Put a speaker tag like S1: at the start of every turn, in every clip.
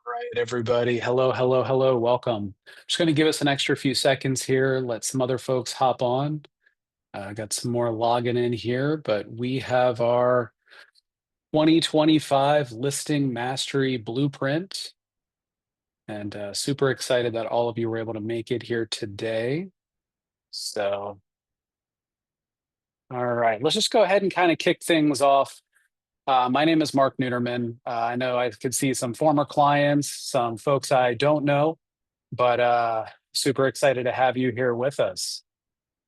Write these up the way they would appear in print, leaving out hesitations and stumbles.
S1: Right, everybody. Hello, hello, hello. Welcome. Just going to give us an extra few seconds here. Let some other folks hop on. Got some more logging in here, but we have our 2025 listing mastery blueprint, and super excited that all of you were able to make it here today. So, all right, let's just go ahead and kind of kick things off. My name is Mark Neuterman. I know I could see some former clients, some folks I don't know, but super excited to have you here with us.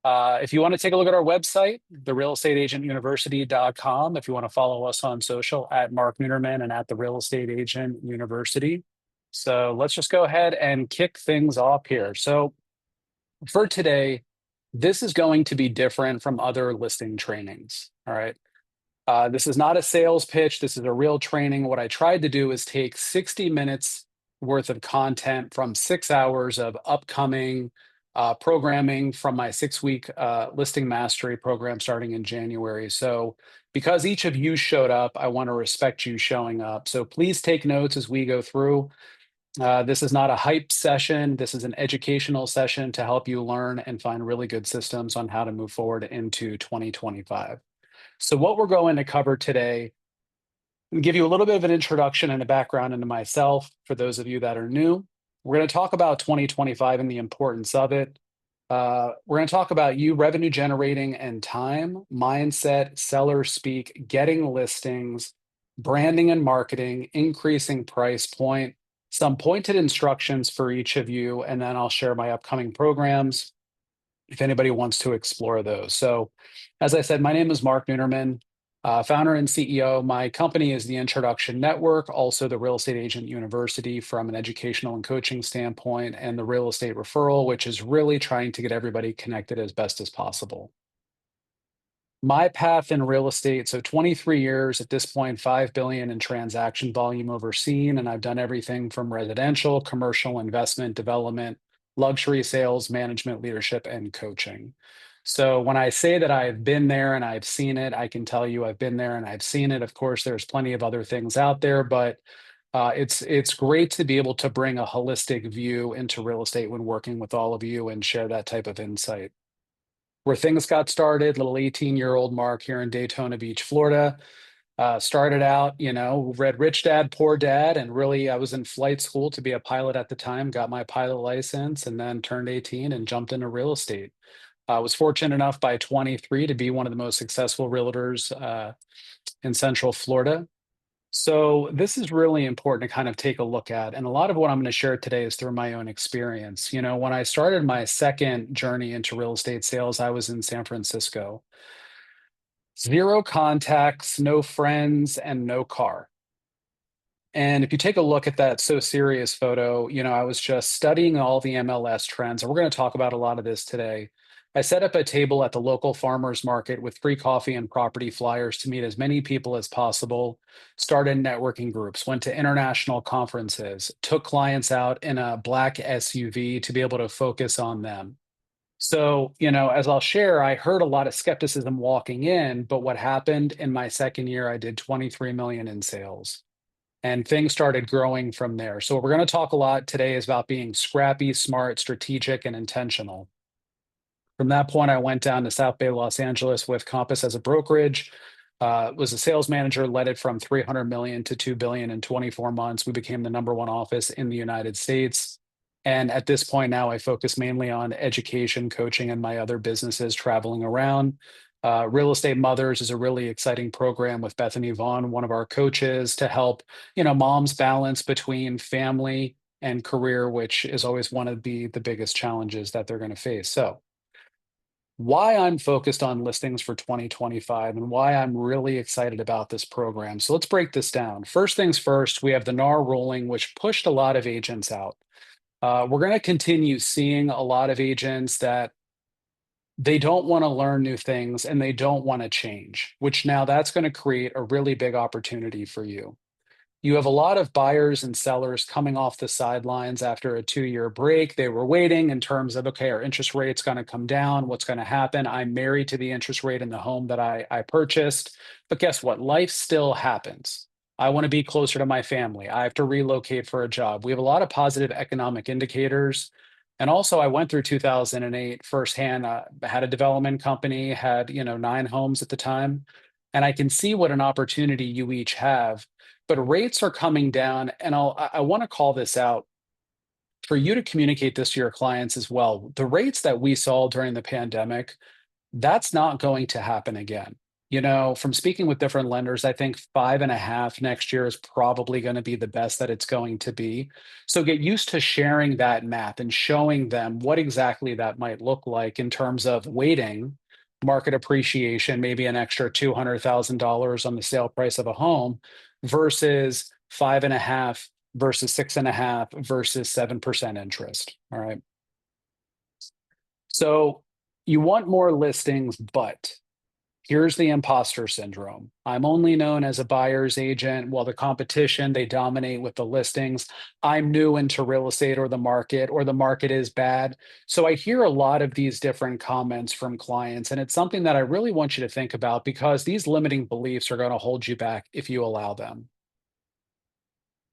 S1: If you want to take a look at our website, therealestateagentuniversity.com, if you want to follow us on social at Mark Neuterman and at the Real Estate Agent University. So let's just go ahead and kick things off here. So for today, this is going to be different from other listing trainings. All right. This is not a sales pitch. This is a real training. What I tried to do is take 60 minutes worth of content from 6 hours of upcoming programming from my 6 week listing mastery program starting in January. So, because each of you showed up, I want to respect you showing up. So, please take notes as we go through. This is not a hype session. This is an educational session to help you learn and find really good systems on how to move forward into 2025. So, what we're going to cover today, and give you a little bit of an introduction and a background into myself for those of you that are new. We're going to talk about 2025 and the importance of it. We're going to talk about you revenue generating and time, mindset, seller speak, getting listings, branding and marketing, increasing price point, some pointed instructions for each of you, and then I'll share my upcoming programs if anybody wants to explore those. So, as I said, my name is Mark Neuterman, founder and CEO. My company is the Introduction Network, also the Real Estate Agent University from an educational and coaching standpoint, and the Real Estate Referral, which is really trying to get everybody connected as best as possible. My path in real estate, so 23 years at this point, 5 billion in transaction volume overseen, and I've done everything from residential, commercial, investment, development, luxury sales, management, leadership, and coaching. So when I say that I've been there and I've seen it, I can tell you I've been there and I've seen it. Of course, there's plenty of other things out there, but it's great to be able to bring a holistic view into real estate when working with all of you and share that type of insight. Where things got started, little 18-year-old Mark here in Daytona Beach, Florida. Started out, read Rich Dad, Poor Dad, and really I was in flight school to be a pilot at the time, got my pilot license, and then turned 18 and jumped into real estate. I was fortunate enough by 23 to be one of the most successful realtors in Central Florida. So this is really important to kind of take a look at. And a lot of what I'm going to share today is through my own experience. When I started my second journey into real estate sales, I was in San Francisco. Zero contacts, no friends, and no car. And if you take a look at that so serious photo, I was just studying all the MLS trends, and we're going to talk about a lot of this today. I set up a table at the local farmers market with free coffee and property flyers to meet as many people as possible, started networking groups, went to international conferences, took clients out in a black SUV to be able to focus on them. So, as I'll share, I heard a lot of skepticism walking in, but what happened in my second year, I did 23 million in sales and things started growing from there. So, what we're going to talk a lot today is about being scrappy, smart, strategic, and intentional. From that point, I went down to South Bay, Los Angeles with Compass as a brokerage. Was a sales manager, led it from 300 million to 2 billion in 24 months. We became the number one office in the United States. And at this point now, I focus mainly on education, coaching, and my other businesses traveling around. Real Estate Mothers is a really exciting program with Bethany Vaughn, one of our coaches, to help moms balance between family and career, which is always one of the biggest challenges that they're going to face. So, why I'm focused on listings for 2025 and why I'm really excited about this program. So let's break this down. First things first, we have the NAR ruling, which pushed a lot of agents out. We're going to continue seeing a lot of agents that they don't want to learn new things and they don't want to change, which now that's going to create a really big opportunity for you. You have a lot of buyers and sellers coming off the sidelines after a 2-year break. They were waiting in terms of, okay, our interest rate's going to come down. What's going to happen? I'm married to the interest rate in the home that I purchased. But guess what? Life still happens. I want to be closer to my family. I have to relocate for a job. We have a lot of positive economic indicators. And also, I went through 2008 firsthand. Had a development company, had 9 homes at the time, and I can see what an opportunity you each have. But rates are coming down, and I want to call this out for you to communicate this to your clients as well. The rates that we saw during the pandemic, that's not going to happen again. From speaking with different lenders, I think 5.5 next year is probably going to be the best that it's going to be. So get used to sharing that math and showing them what exactly that might look like in terms of waiting, market appreciation, maybe an extra $200,000 on the sale price of a home versus 5.5 versus 6.5 versus 7% interest. All right. So you want more listings, but here's the imposter syndrome. I'm only known as a buyer's agent. While the competition, they dominate with the listings. I'm new into real estate or the market is bad. So I hear a lot of these different comments from clients, and it's something that I really want you to think about because these limiting beliefs are going to hold you back if you allow them.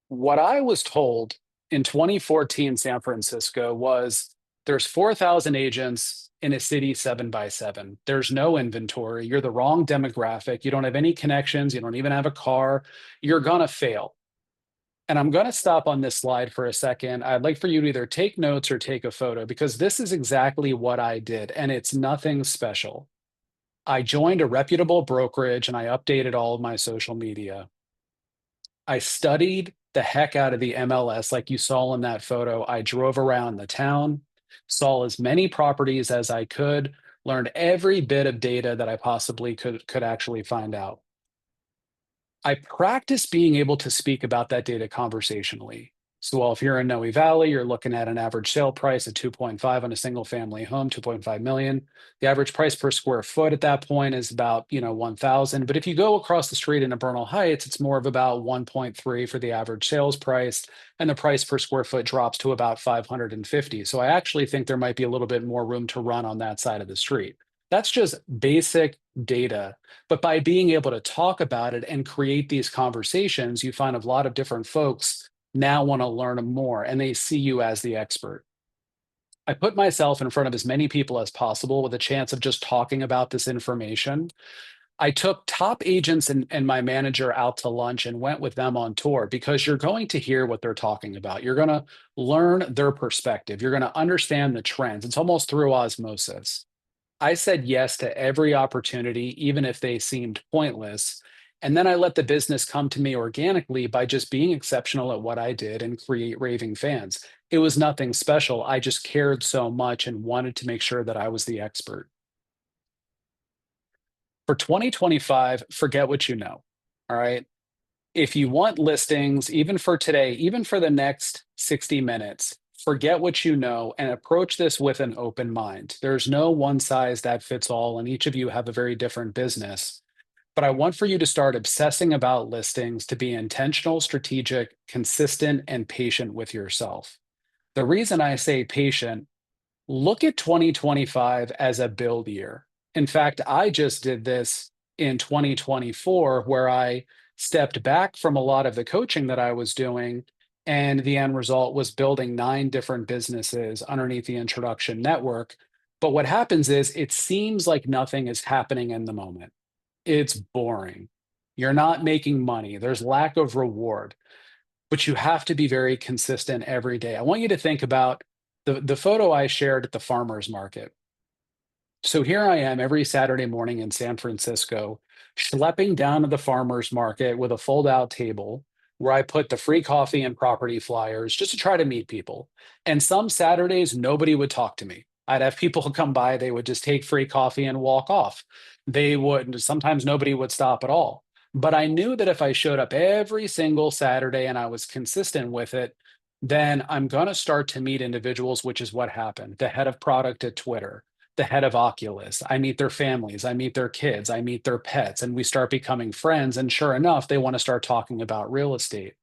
S1: What I was told in 2014 San Francisco was there's 4,000 agents in a city 7 by 7. There's no inventory. You're the wrong demographic. You don't have any connections. You don't even have a car. You're going to fail. And I'm going to stop on this slide for a second. I'd like for you to either take notes or take a photo because this is exactly what I did. And it's nothing special. I joined a reputable brokerage and I updated all of my social media. I studied the heck out of the MLS like you saw in that photo. I drove around the town, saw as many properties as I could, learned every bit of data that I possibly could actually find out. I practice being able to speak about that data conversationally. So, well, if you're in Noe Valley, you're looking at an average sale price of 2.5 on a single family home, 2.5 million. The average price per square foot at that point is about, 1,000. But if you go across the street in Bernal Heights, it's more of about 1.3 for the average sales price, and the price per square foot drops to about 550. So I actually think there might be a little bit more room to run on that side of the street. That's just basic data. But by being able to talk about it and create these conversations, you find a lot of different folks now want to learn more and they see you as the expert. I put myself in front of as many people as possible with a chance of just talking about this information. I took top agents and my manager out to lunch and went with them on tour because you're going to hear what they're talking about. You're going to learn their perspective. You're going to understand the trends. It's almost through osmosis. I said yes to every opportunity, even if they seemed pointless. And then I let the business come to me organically by just being exceptional at what I did and create raving fans. It was nothing special. I just cared so much and wanted to make sure that I was the expert. For 2025, forget what you know. All right. If you want listings, even for today, even for the next 60 minutes, forget what you know and approach this with an open mind. There's no one size that fits all, and each of you have a very different business. But I want for you to start obsessing about listings to be intentional, strategic, consistent, and patient with yourself. The reason I say patient, look at 2025 as a build year. In fact, I just did this in 2024 where I stepped back from a lot of the coaching that I was doing. And the end result was building 9 different businesses underneath the introduction network. But what happens is it seems like nothing is happening in the moment. It's boring. You're not making money. There's lack of reward, but you have to be very consistent every day. I want you to think about the photo I shared at the farmer's market. So here I am every Saturday morning in San Francisco, schlepping down to the farmer's market with a fold out table where I put the free coffee and property flyers just to try to meet people. And some Saturdays, nobody would talk to me. I'd have people come by, they would just take free coffee and walk off. They would, sometimes nobody would stop at all. But I knew that if I showed up every single Saturday and I was consistent with it, then I'm going to start to meet individuals, which is what happened. The head of product at Twitter, the head of Oculus. I meet their families, I meet their kids, I meet their pets, and we start becoming friends. And sure enough, they want to start talking about real estate.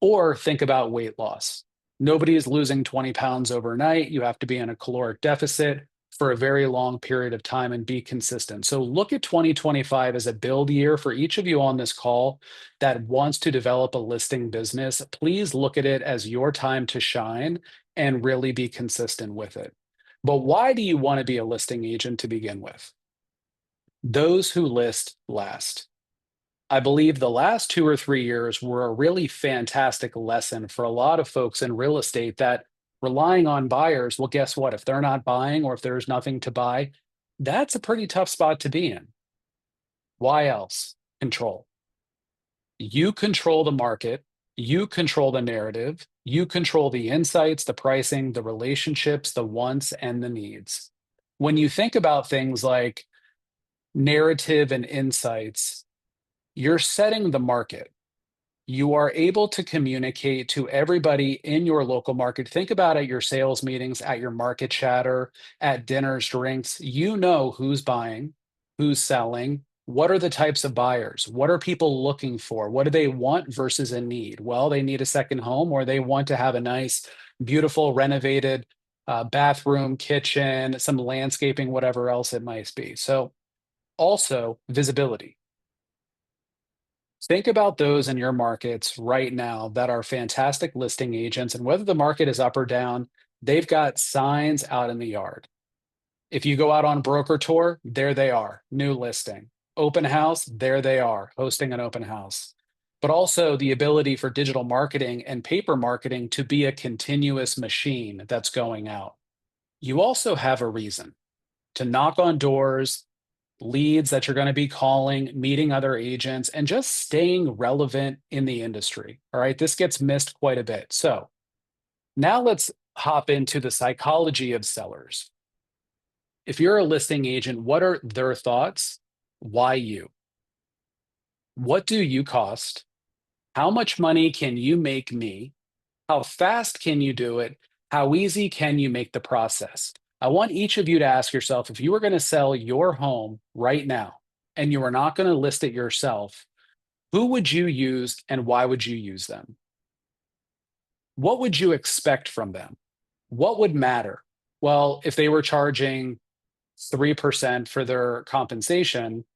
S1: Or think about weight loss. Nobody is losing 20 pounds overnight. You have to be in a caloric deficit. for a very long period of time and be consistent. So look at 2025 as a build year for each of you on this call that wants to develop a listing business. Please look at it as your time to shine and really be consistent with it. But why do you want to be a listing agent to begin with? Those who list last. I believe the last 2 or 3 years were a really fantastic lesson for a lot of folks in real estate that relying on buyers, well, guess what? If they're not buying or if there's nothing to buy, that's a pretty tough spot to be in. Why else? Control. You control the market, you control the narrative, you control the insights, the pricing, the relationships, the wants, and the needs. When you think about things like narrative and insights, you're setting the market. You are able to communicate to everybody in your local market. Think about at your sales meetings, at your market chatter, at dinners, drinks. You know who's buying, who's selling, what are the types of buyers, what are people looking for, what do they want versus a need? Well, they need a second home or they want to have a nice, beautiful, renovated bathroom, kitchen, some landscaping, whatever else it might be. So, also visibility. Think about those in your markets right now that are fantastic listing agents, and whether the market is up or down, they've got signs out in the yard. If you go out on broker tour, there they are, new listing. Open house, there they are, hosting an open house. But also the ability for digital marketing and paper marketing to be a continuous machine that's going out. You also have a reason to knock on doors, leads that you're going to be calling, meeting other agents, and just staying relevant in the industry. All right. This gets missed quite a bit. So now let's hop into the psychology of sellers. If you're a listing agent, what are their thoughts? Why you? What do you cost? How much money can you make me? How fast can you do it? How easy can you make the process? I want each of you to ask yourself, if you were going to sell your home right now and you were not going to list it yourself, who would you use and why would you use them? What would you expect from them? What would matter? Well, if they were charging 3% for their compensation,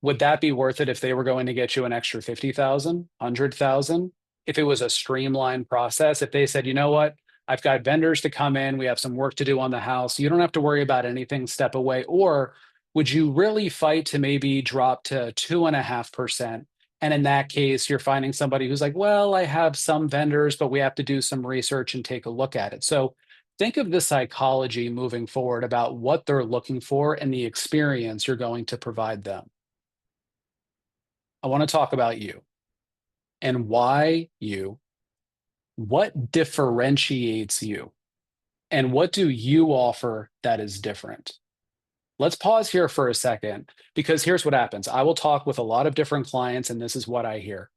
S1: would that be worth it if they were going to get you an extra 50,000, 100,000? If it was a streamlined process, if they said, you know what, I've got vendors to come in, we have some work to do on the house, you don't have to worry about anything, step away. Or would you really fight to maybe drop to 2.5%? And in that case, you're finding somebody who's like, well, I have some vendors, but we have to do some research and take a look at it. So think of the psychology moving forward about what they're looking for and the experience you're going to provide them. I want to talk about you and why you. What differentiates you? And what do you offer that is different? Let's pause here for a second because here's what happens. I will talk with a lot of different clients, and this is what I hear.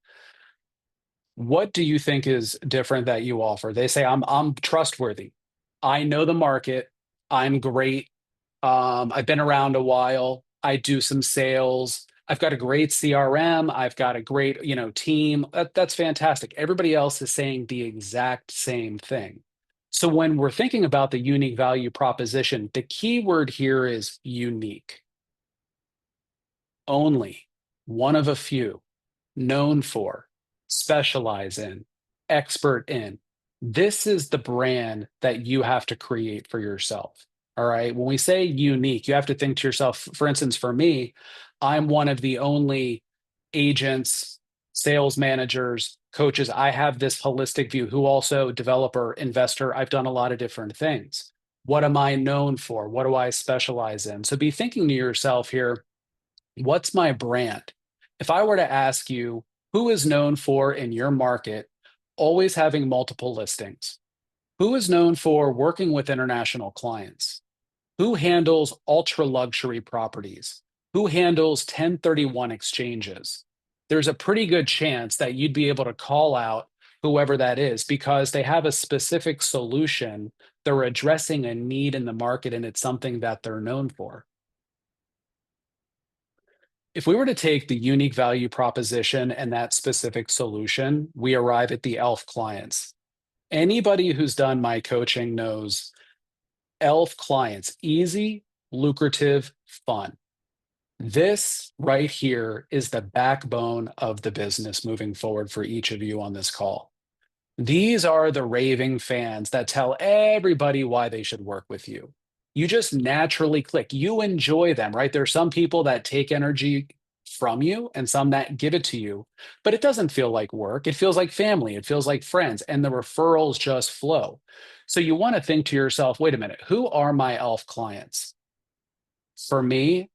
S1: What do you think is different that you offer? They say, I'm trustworthy. I know the market. I'm great. I've been around a while. I do some sales. I've got a great CRM. I've got a great, team. That's fantastic. Everybody else is saying the exact same thing. So when we're thinking about the unique value proposition, the key word here is unique. Only one of a few, known for, specialize in, expert in. This is the brand that you have to create for yourself. All right. When we say unique, you have to think to yourself, for instance, for me, I'm one of the only agents, sales managers, coaches. I have this holistic view who also developer, investor. I've done a lot of different things. What am I known for? What do I specialize in? So be thinking to yourself here, what's my brand? If I were to ask you, who is known for in your market always having multiple listings? Who is known for working with international clients? Who handles ultra luxury properties? Who handles 1031 exchanges? There's a pretty good chance that you'd be able to call out whoever that is because they have a specific solution. They're addressing a need in the market and it's something that they're known for. If we were to take the unique value proposition and that specific solution, we arrive at the ELF clients. Anybody who's done my coaching knows ELF clients, easy, lucrative, fun. This right here is the backbone of the business moving forward for each of you on this call. These are the raving fans that tell everybody why they should work with you. You just naturally click. You enjoy them, right? There's some people that take energy from you and some that give it to you, but it doesn't feel like work. It feels like family. It feels like friends, and the referrals just flow. So you want to think to yourself, wait a minute, who are my ELF clients? For me,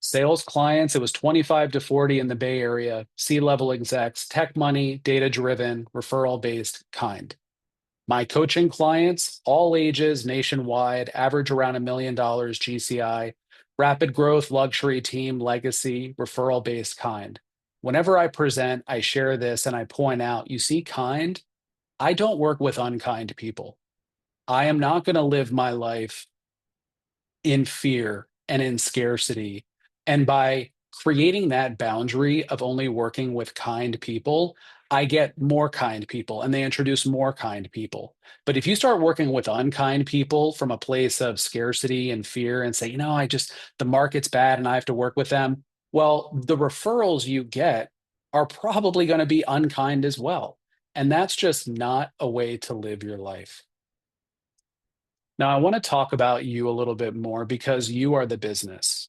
S1: sales clients, it was 25 to 40 in the Bay Area, C-level execs, tech money, data driven, referral based kind. My coaching clients, all ages, nationwide, average around $1 million GCI, rapid growth, luxury team, legacy, referral based kind. Whenever I present, I share this and I point out, you see, kind, I don't work with unkind people. I am not going to live my life in fear and in scarcity. And by creating that boundary of only working with kind people, I get more kind people and they introduce more kind people. But if you start working with unkind people from a place of scarcity and fear and say, the market's bad and I have to work with them, well, the referrals you get are probably going to be unkind as well. And that's just not a way to live your life. Now, I want to talk about you a little bit more because you are the business.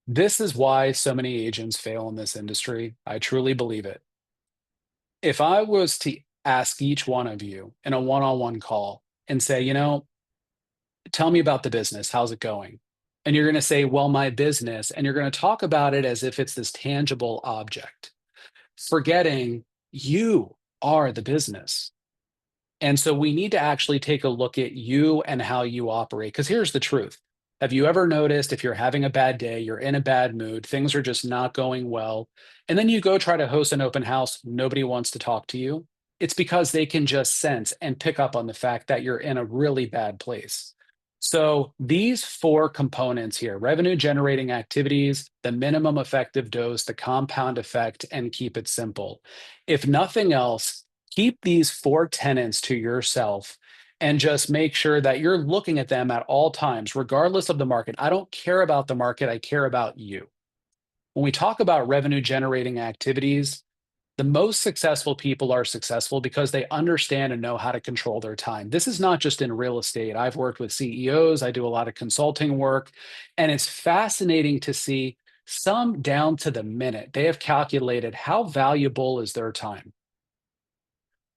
S1: This is why so many agents fail in this industry. I truly believe it. If I was to ask each one of you in a one on one call and say, tell me about the business, how's it going? And you're going to say, well, my business, and you're going to talk about it as if it's this tangible object, forgetting you are the business. And so we need to actually take a look at you and how you operate. Because here's the truth. Have you ever noticed if you're having a bad day, you're in a bad mood, things are just not going well, and then you go try to host an open house, nobody wants to talk to you? It's because they can just sense and pick up on the fact that you're in a really bad place. So these four components here, revenue generating activities, the minimum effective dose, the compound effect, and keep it simple. If nothing else, keep these four tenets to yourself and just make sure that you're looking at them at all times, regardless of the market. I don't care about the market, I care about you. When we talk about revenue generating activities, the most successful people are successful because they understand and know how to control their time. This is not just in real estate. I've worked with CEOs, I do a lot of consulting work, and it's fascinating to see some down to the minute. They have calculated how valuable is their time.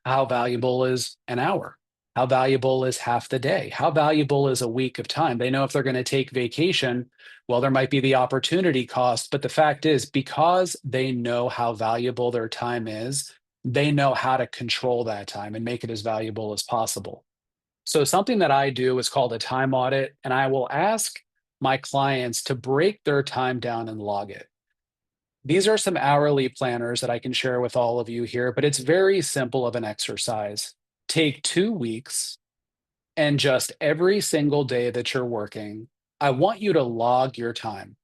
S1: How valuable is an hour? How valuable is half the day? How valuable is a week of time? They know if they're going to take vacation, well, there might be the opportunity cost. But the fact is, because they know how valuable their time is, they know how to control that time and make it as valuable as possible. So, something that I do is called a time audit, and I will ask my clients to break their time down and log it. These are some hourly planners that I can share with all of you here, but it's very simple of an exercise. Take 2 weeks and just every single day that you're working, I want you to log your time.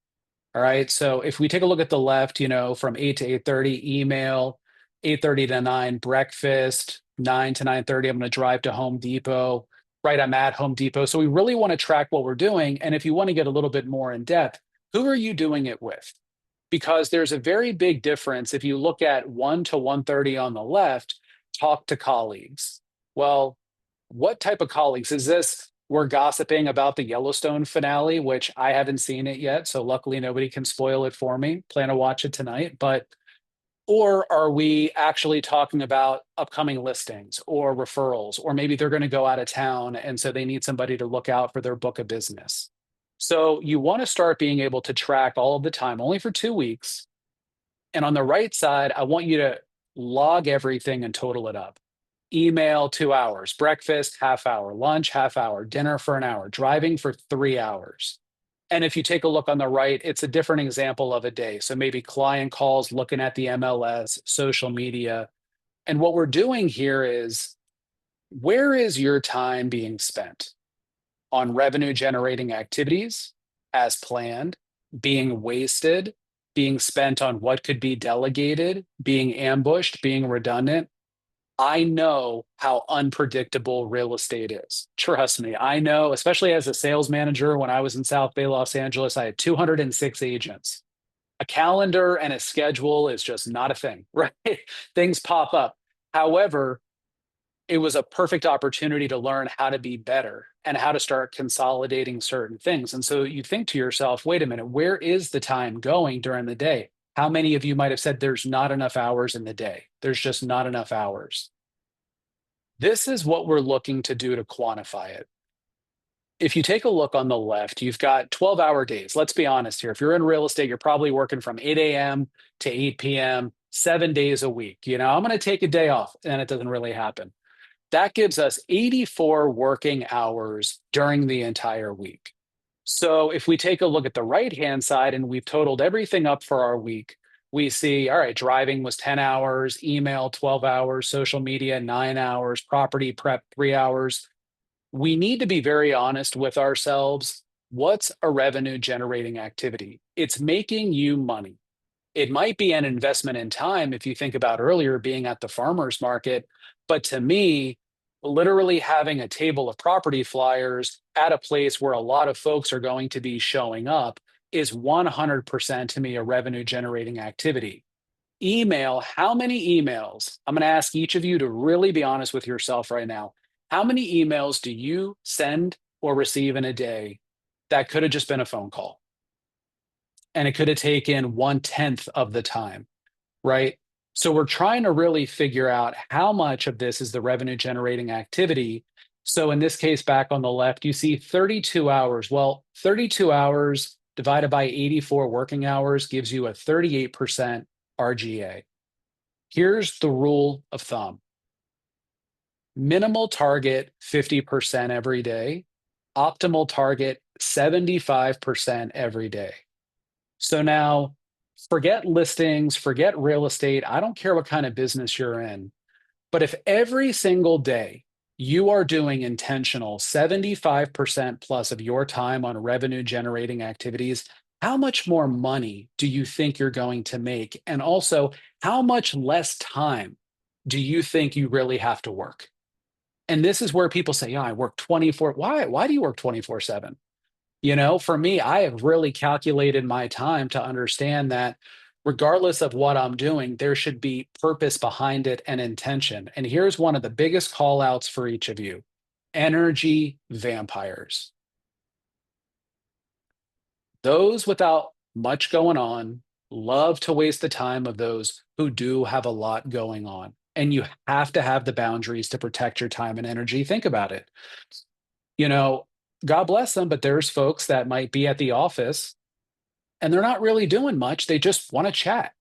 S1: All right. So if we take a look at the left, from 8 to 8:30, email, 8:30 to 9, breakfast, 9 to 9:30, I'm going to drive to Home Depot. Right. I'm at Home Depot. So we really want to track what we're doing. And if you want to get a little bit more in depth, who are you doing it with? Because there's a very big difference if you look at 1 to 1:30 on the left, talk to colleagues. Well, what type of colleagues? Is this we're gossiping about the Yellowstone finale, which I haven't seen it yet, so luckily nobody can spoil it for me. Plan to watch it tonight, but or are we actually talking about upcoming listings or referrals, or maybe they're going to go out of town and so they need somebody to look out for their book of business? So you want to start being able to track all of the time, only for 2 weeks. And on the right side, I want you to log everything and total it up. Email 2 hours, breakfast, half hour, lunch, half hour, dinner for an hour, driving for 3 hours. And if you take a look on the right, it's a different example of a day. So maybe client calls, looking at the MLS, social media. And what we're doing here is where is your time being spent? On revenue generating activities as planned, being wasted, being spent on what could be delegated, being ambushed, being redundant. I know how unpredictable real estate is. Trust me, I know, especially as a sales manager when I was in South Bay, Los Angeles, I had 206 agents. A calendar and a schedule is just not a thing, right? Things pop up. However, it was a perfect opportunity to learn how to be better and how to start consolidating certain things. And so you think to yourself, wait a minute, where is the time going during the day? How many of you might have said there's not enough hours in the day? There's just not enough hours. This is what we're looking to do to quantify it. If you take a look on the left, you've got 12-hour days. Let's be honest here. If you're in real estate, you're probably working from 8 a.m. to 8 p.m., 7 days a week. I'm going to take a day off, and it doesn't really happen. That gives us 84 working hours during the entire week. So if we take a look at the right-hand side and we've totaled everything up for our week, we see, all right, driving was 10 hours, email 12 hours, social media 9 hours, property prep 3 hours. We need to be very honest with ourselves. What's a revenue generating activity? It's making you money. It might be an investment in time if you think about earlier being at the farmer's market. But to me, literally having a table of property flyers at a place where a lot of folks are going to be showing up is 100% to me a revenue generating activity. Email, how many emails? I'm going to ask each of you to really be honest with yourself right now. How many emails do you send or receive in a day that could have just been a phone call? And it could have taken 1/10 of the time, right? So we're trying to really figure out how much of this is the revenue generating activity. So in this case, back on the left, you see 32 hours. Well, 32 hours divided by 84 working hours gives you a 38% RGA. Here's the rule of thumb: minimal target 50% every day, optimal target 75% every day. So now, forget listings, forget real estate. I don't care what kind of business you're in. But if every single day you are doing intentional 75% plus of your time on revenue generating activities, how much more money do you think you're going to make? And also, how much less time do you think you really have to work? And this is where people say, yeah, I work 24. Why? Why do you work 24/7? For me, I have really calculated my time to understand that regardless of what I'm doing, there should be purpose behind it and intention. And here's one of the biggest call outs for each of you: energy vampires. Those without much going on love to waste the time of those who do have a lot going on. And you have to have the boundaries to protect your time and energy. Think about it. You know, God bless them, but there's folks that might be at the office and they're not really doing much. They just want to chat.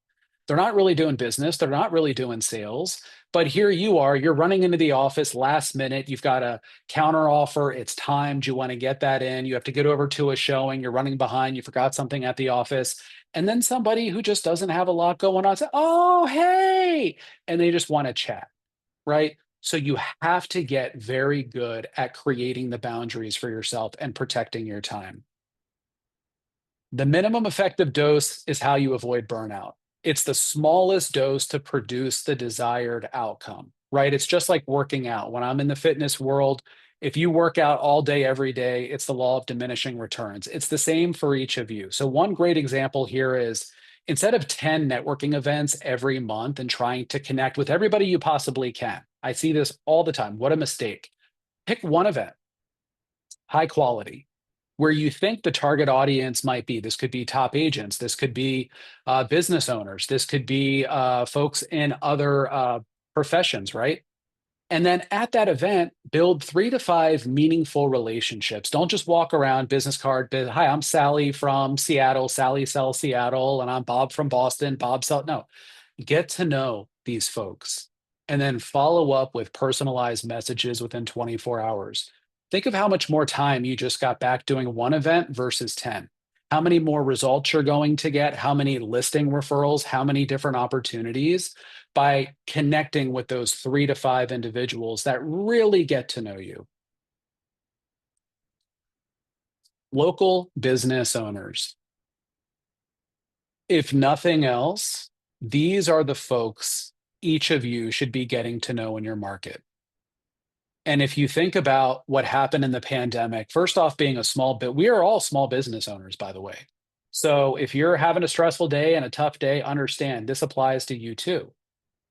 S1: They're not really doing business. They're not really doing sales. But here you are, you're running into the office last minute. You've got a counter offer. It's timed. You want to get that in. You have to get over to a showing. You're running behind. You forgot something at the office. And then somebody who just doesn't have a lot going on says, oh, hey. And they just want to chat, right? So you have to get very good at creating the boundaries for yourself and protecting your time. The minimum effective dose is how you avoid burnout. It's the smallest dose to produce the desired outcome, right? It's just like working out. When I'm in the fitness world, if you work out all day, every day, it's the law of diminishing returns. It's the same for each of you. So, one great example here is instead of 10 networking events every month and trying to connect with everybody you possibly can, I see this all the time. What a mistake. Pick one event, high quality, where you think the target audience might be. This could be top agents, this could be business owners, this could be folks in other professions, right? And then at that event, build 3 to 5 meaningful relationships. Don't just walk around business card. Hi, I'm Sally from Seattle. Sally sells Seattle, and I'm Bob from Boston. Bob sell. No, get to know these folks and then follow up with personalized messages within 24 hours. Think of how much more time you just got back doing one event versus 10. How many more results you're going to get, how many listing referrals, how many different opportunities by connecting with those 3 to 5 individuals that really get to know you. Local business owners. If nothing else, these are the folks each of you should be getting to know in your market. And if you think about what happened in the pandemic, first off, being a small bit, we are all small business owners, by the way. So if you're having a stressful day and a tough day, understand this applies to you too.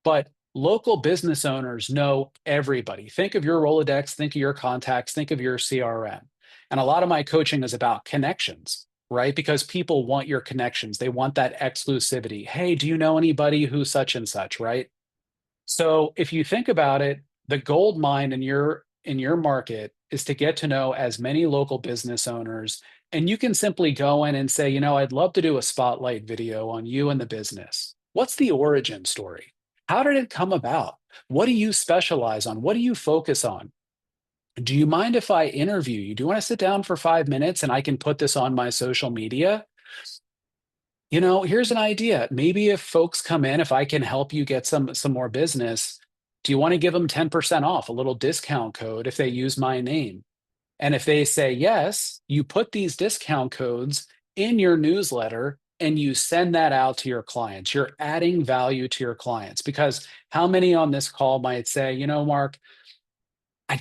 S1: But local business owners know everybody. Think of your Rolodex, think of your contacts, think of your CRM. And a lot of my coaching is about connections, right? Because people want your connections. They want that exclusivity. Hey, do you know anybody who's such and such, right? So if you think about it, the gold mine in your market is to get to know as many local business owners. And you can simply go in and say, I'd love to do a spotlight video on you and the business. What's the origin story? How did it come about? What do you specialize on? What do you focus on? Do you mind if I interview you? Do you want to sit down for 5 minutes and I can put this on my social media? Here's an idea. Maybe if folks come in, if I can help you get some more business, do you want to give them 10% off, a little discount code if they use my name? And if they say yes, you put these discount codes in your newsletter and you send that out to your clients. You're adding value to your clients because how many on this call might say, Mark, I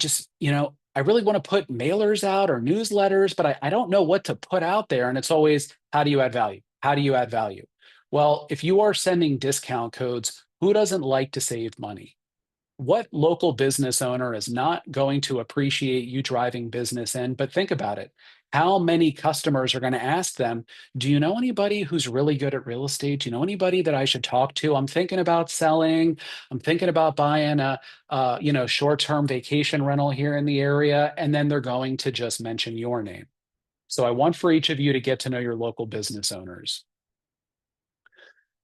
S1: really want to put mailers out or newsletters, but I don't know what to put out there. And it's always, how do you add value? How do you add value? Well, if you are sending discount codes, who doesn't like to save money? What local business owner is not going to appreciate you driving business in? But think about it. How many customers are going to ask them, do you know anybody who's really good at real estate? Do you know anybody that I should talk to? I'm thinking about selling. I'm thinking about buying a short-term vacation rental here in the area. And then they're going to just mention your name. So I want for each of you to get to know your local business owners.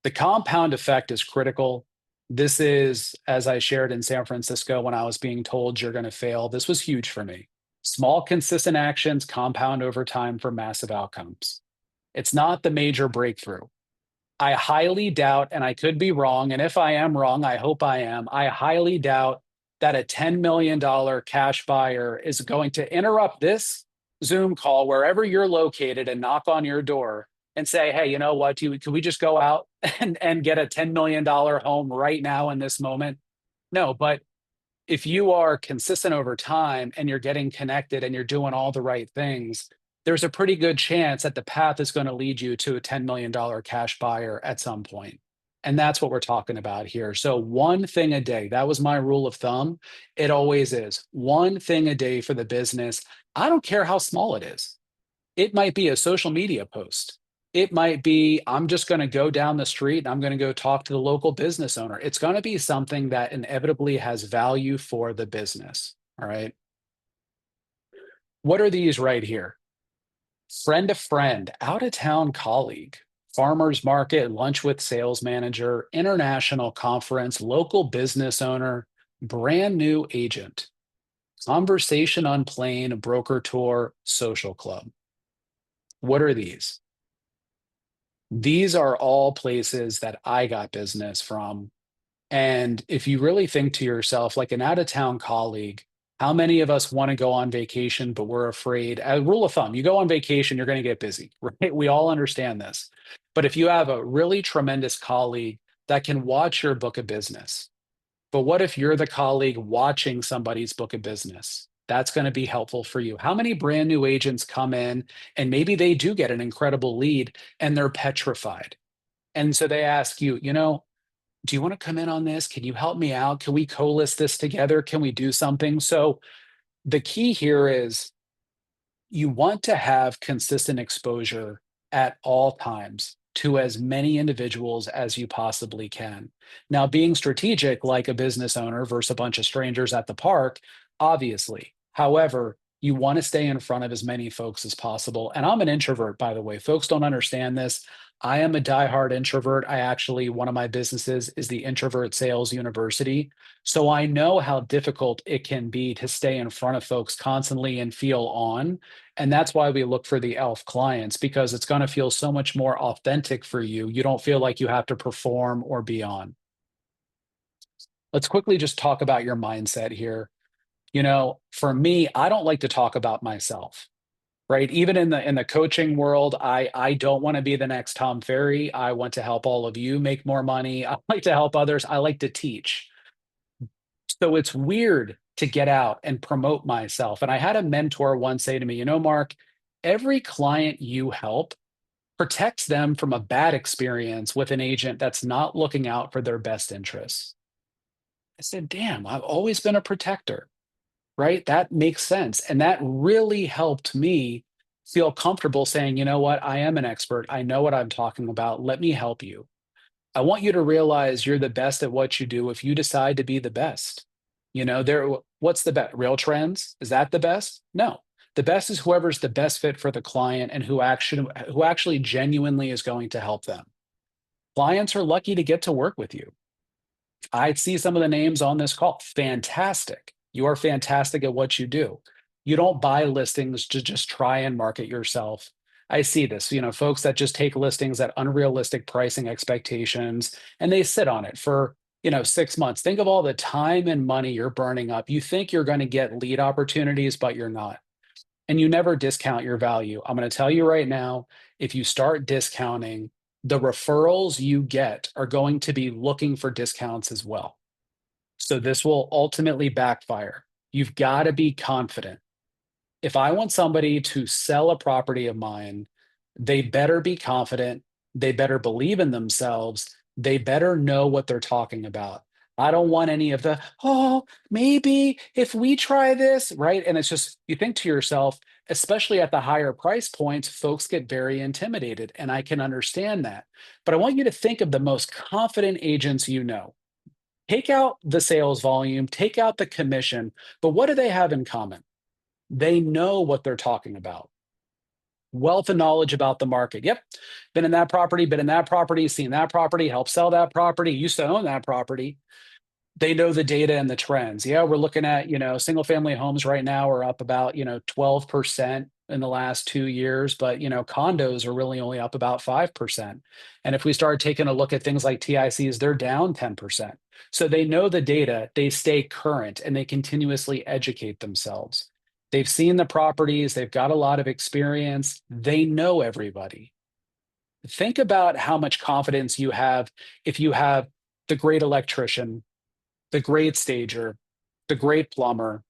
S1: The compound effect is critical. This is, as I shared in San Francisco when I was being told you're going to fail, this was huge for me. Small, consistent actions compound over time for massive outcomes. It's not the major breakthrough. I highly doubt, and I could be wrong, and if I am wrong, I hope I am. I highly doubt that a $10 million cash buyer is going to interrupt this Zoom call wherever you're located and knock on your door and say, hey, you know what? Can we just go out and get a $10 million home right now in this moment? No, but if you are consistent over time and you're getting connected and you're doing all the right things, there's a pretty good chance that the path is going to lead you to a $10 million cash buyer at some point. And that's what we're talking about here. So, one thing a day, that was my rule of thumb. It always is one thing a day for the business. I don't care how small it is. It might be a social media post. It might be, I'm just going to go down the street and I'm going to go talk to the local business owner. It's going to be something that inevitably has value for the business. All right. What are these right here? Friend to friend, out of town colleague, farmer's market, lunch with sales manager, international conference, local business owner, brand new agent, conversation on plane, broker tour, social club. What are these? These are all places that I got business from. And if you really think to yourself, like an out of town colleague, how many of us want to go on vacation, but we're afraid? A rule of thumb, you go on vacation, you're going to get busy, right? We all understand this. But if you have a really tremendous colleague that can watch your book of business, but what if you're the colleague watching somebody's book of business? That's going to be helpful for you. How many brand new agents come in and maybe they do get an incredible lead and they're petrified? And so they ask you, do you want to come in on this? Can you help me out? Can we co-list this together? Can we do something? So the key here is you want to have consistent exposure at all times to as many individuals as you possibly can. Now, being strategic like a business owner versus a bunch of strangers at the park, obviously. However, you want to stay in front of as many folks as possible. And I'm an introvert, by the way. Folks don't understand this. I am a diehard introvert. One of my businesses is the Introvert Sales University. So I know how difficult it can be to stay in front of folks constantly and feel on. And that's why we look for the ELF clients, because it's going to feel so much more authentic for you. You don't feel like you have to perform or be on. Let's quickly just talk about your mindset here. For me, I don't like to talk about myself. right? Even in the coaching world, I don't want to be the next Tom Ferry. I want to help all of you make more money. I like to help others. I like to teach. So it's weird to get out and promote myself. And I had a mentor once say to me, Mark, every client you help protects them from a bad experience with an agent that's not looking out for their best interests. I said, damn, I've always been a protector, right? That makes sense. And that really helped me feel comfortable saying, you know what? I am an expert. I know what I'm talking about. Let me help you. I want you to realize you're the best at what you do if you decide to be the best. What's the best? Real trends? Is that the best? No. The best is whoever's the best fit for the client and who actually genuinely is going to help them. Clients are lucky to get to work with you. I see some of the names on this call. Fantastic. You are fantastic at what you do. You don't buy listings to just try and market yourself. I see this, folks that just take listings at unrealistic pricing expectations and they sit on it for, 6 months. Think of all the time and money you're burning up. You think you're going to get lead opportunities, but you're not. And you never discount your value. I'm going to tell you right now, if you start discounting, the referrals you get are going to be looking for discounts as well. So this will ultimately backfire. You've got to be confident. If I want somebody to sell a property of mine, they better be confident. They better believe in themselves. They better know what they're talking about. I don't want any of the, oh, maybe if we try this, right? And it's just, you think to yourself, especially at the higher price points, folks get very intimidated. And I can understand that. But I want you to think of the most confident agents you know. Take out the sales volume, take out the commission, but what do they have in common? They know what they're talking about. Wealth and knowledge about the market. Yep. Been in that property, been in that property, seen that property, helped sell that property, used to own that property. They know the data and the trends. Yeah, we're looking at, single family homes right now are up about, 12% in the last 2 years, but, condos are really only up about 5%. And if we start taking a look at things like TICs, they're down 10%. So they know the data, they stay current, and they continuously educate themselves. They've seen the properties, they've got a lot of experience, they know everybody. Think about how much confidence you have if you have the great electrician, the great stager, the great plumber,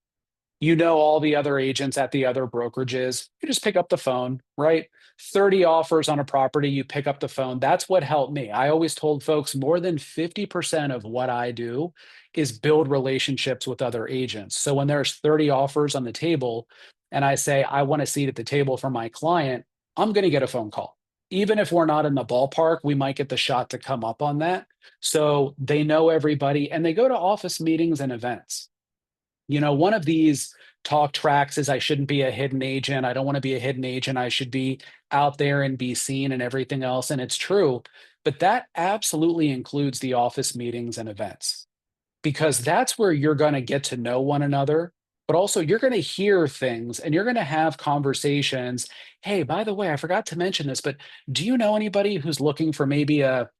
S1: all the other agents at the other brokerages. You just pick up the phone, right? 30 offers on a property, you pick up the phone. That's what helped me. I always told folks more than 50% of what I do is build relationships with other agents. So when there's 30 offers on the table and I say, I want a seat at the table for my client, I'm going to get a phone call. Even if we're not in the ballpark, we might get the shot to come up on that. So they know everybody and they go to office meetings and events. One of these talk tracks is I shouldn't be a hidden agent. I don't want to be a hidden agent. I should be out there and be seen and everything else. And it's true. But that absolutely includes the office meetings and events because that's where you're going to get to know one another. But also, you're going to hear things and you're going to have conversations. Hey, by the way, I forgot to mention this, but do you know anybody who's looking for maybe a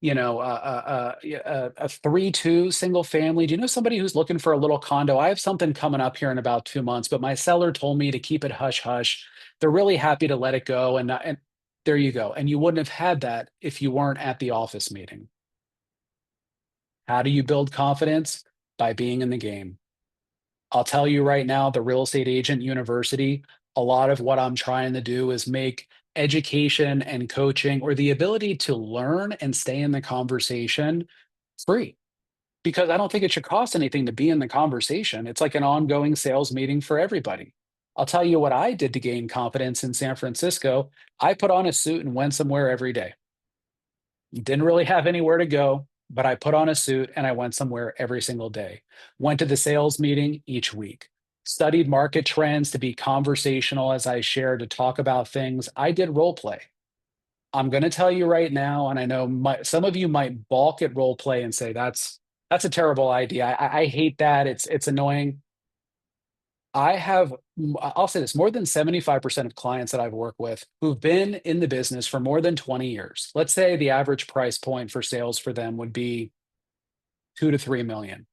S1: 3-2 single family? Do you know somebody who's looking for a little condo? I have something coming up here in about 2 months, but my seller told me to keep it hush hush. They're really happy to let it go. And there you go. And you wouldn't have had that if you weren't at the office meeting. How do you build confidence? By being in the game. I'll tell you right now, the Real Estate Agent University, a lot of what I'm trying to do is make education and coaching or the ability to learn and stay in the conversation free because I don't think it should cost anything to be in the conversation. It's like an ongoing sales meeting for everybody. I'll tell you what I did to gain confidence in San Francisco. I put on a suit and went somewhere every day. Didn't really have anywhere to go, but I put on a suit and I went somewhere every single day. Went to the sales meeting each week. Studied market trends to be conversational as I shared to talk about things. I did role play. I'm going to tell you right now, and I know some of you might balk at role play and say that's a terrible idea. I hate that. It's annoying. I'll say this, more than 75% of clients that I've worked with who've been in the business for more than 20 years. Let's say the average price point for sales for them would be 2 to 3 million.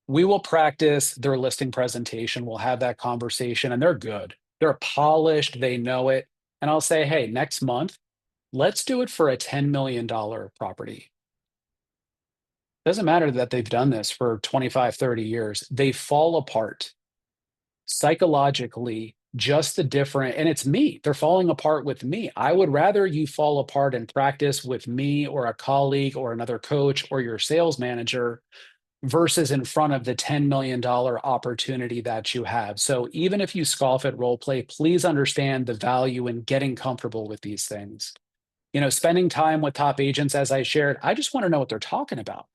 S1: We will practice their listing presentation. We'll have that conversation and they're good. They're polished, they know it. And I'll say, hey, next month, let's do it for a $10 million property. Doesn't matter that they've done this for 25, 30 years. They fall apart psychologically, just the different, and it's me. They're falling apart with me. I would rather you fall apart in practice with me or a colleague or another coach or your sales manager versus in front of the $10 million opportunity that you have. So even if you scoff at role play, please understand the value in getting comfortable with these things. Spending time with top agents, as I shared, I just want to know what they're talking about.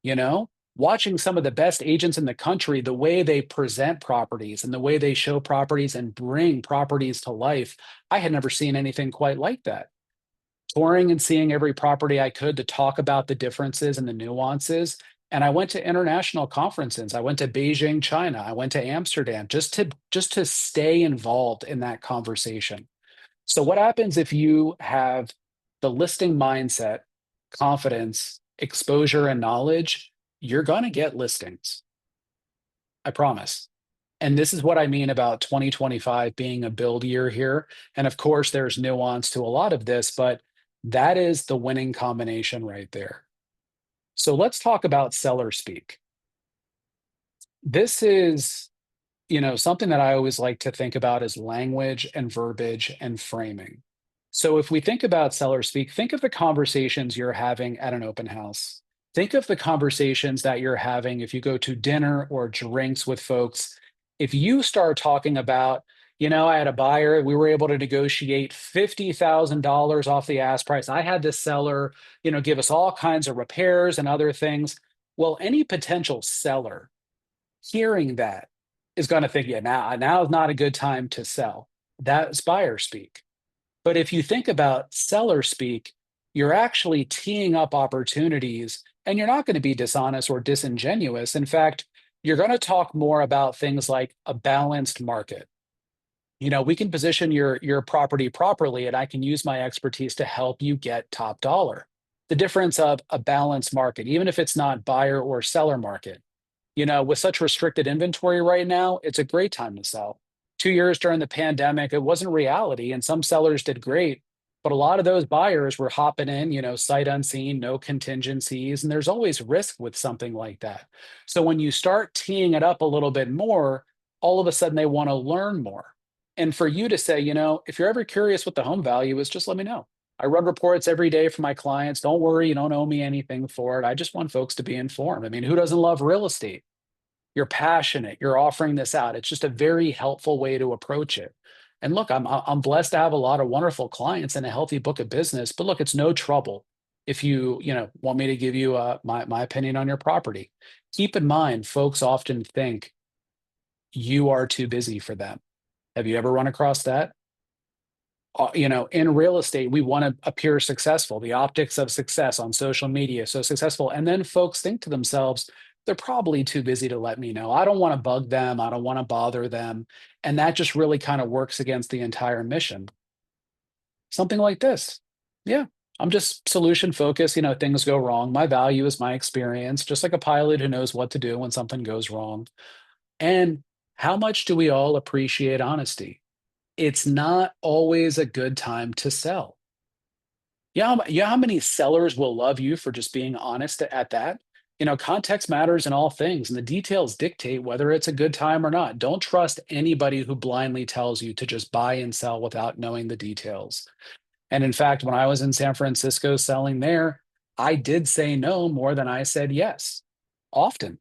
S1: you know Watching some of the best agents in the country, the way they present properties and the way they show properties and bring properties to life, I had never seen anything quite like that. Touring and seeing every property I could to talk about the differences and the nuances. And I went to international conferences. I went to Beijing, China. I went to Amsterdam just to stay involved in that conversation. So what happens if you have the listing mindset, confidence, exposure, and knowledge? You're going to get listings. I promise. And this is what I mean about 2025 being a build year here. And of course, there's nuance to a lot of this, but that is the winning combination right there. So let's talk about seller speak. This is, something that I always like to think about is language and verbiage and framing. So if we think about seller speak, think of the conversations you're having at an open house. Think of the conversations that you're having if you go to dinner or drinks with folks. If you start talking about, I had a buyer, we were able to negotiate $50,000 off the ask price. I had this seller, give us all kinds of repairs and other things. Well, any potential seller hearing that is going to think, yeah, now is not a good time to sell. That's buyer speak. But if you think about seller speak, you're actually teeing up opportunities and you're not going to be dishonest or disingenuous. In fact, you're going to talk more about things like a balanced market. We can position your property properly and I can use my expertise to help you get top dollar. The difference of a balanced market, even if it's not buyer or seller market. With such restricted inventory right now, it's a great time to sell. 2 years during the pandemic, it wasn't reality, and some sellers did great. But a lot of those buyers were hopping in, sight unseen, no contingencies, and there's always risk with something like that. So when you start teeing it up a little bit more, all of a sudden they want to learn more. And for you to say, if you're ever curious what the home value is, just let me know. I run reports every day for my clients. Don't worry, you don't owe me anything for it. I just want folks to be informed. I mean, who doesn't love real estate? You're passionate, you're offering this out. It's just a very helpful way to approach it. And look, I'm blessed to have a lot of wonderful clients and a healthy book of business. But look, it's no trouble if you want me to give you my opinion on your property. Keep in mind, folks often think you are too busy for them. Have you ever run across that? In real estate, we want to appear successful, the optics of success on social media, so successful. And then folks think to themselves, they're probably too busy to let me know. I don't want to bug them. I don't want to bother them. And that just really kind of works against the entire mission. Something like this. Yeah. I'm just solution focused. Things go wrong. My value is my experience, just like a pilot who knows what to do when something goes wrong. And how much do we all appreciate honesty? It's not always a good time to sell. Yeah, how many sellers will love you for just being honest at that? Context matters in all things, and the details dictate whether it's a good time or not. Don't trust anybody who blindly tells you to just buy and sell without knowing the details. And in fact, when I was in San Francisco selling there, I did say no more than I said yes, often.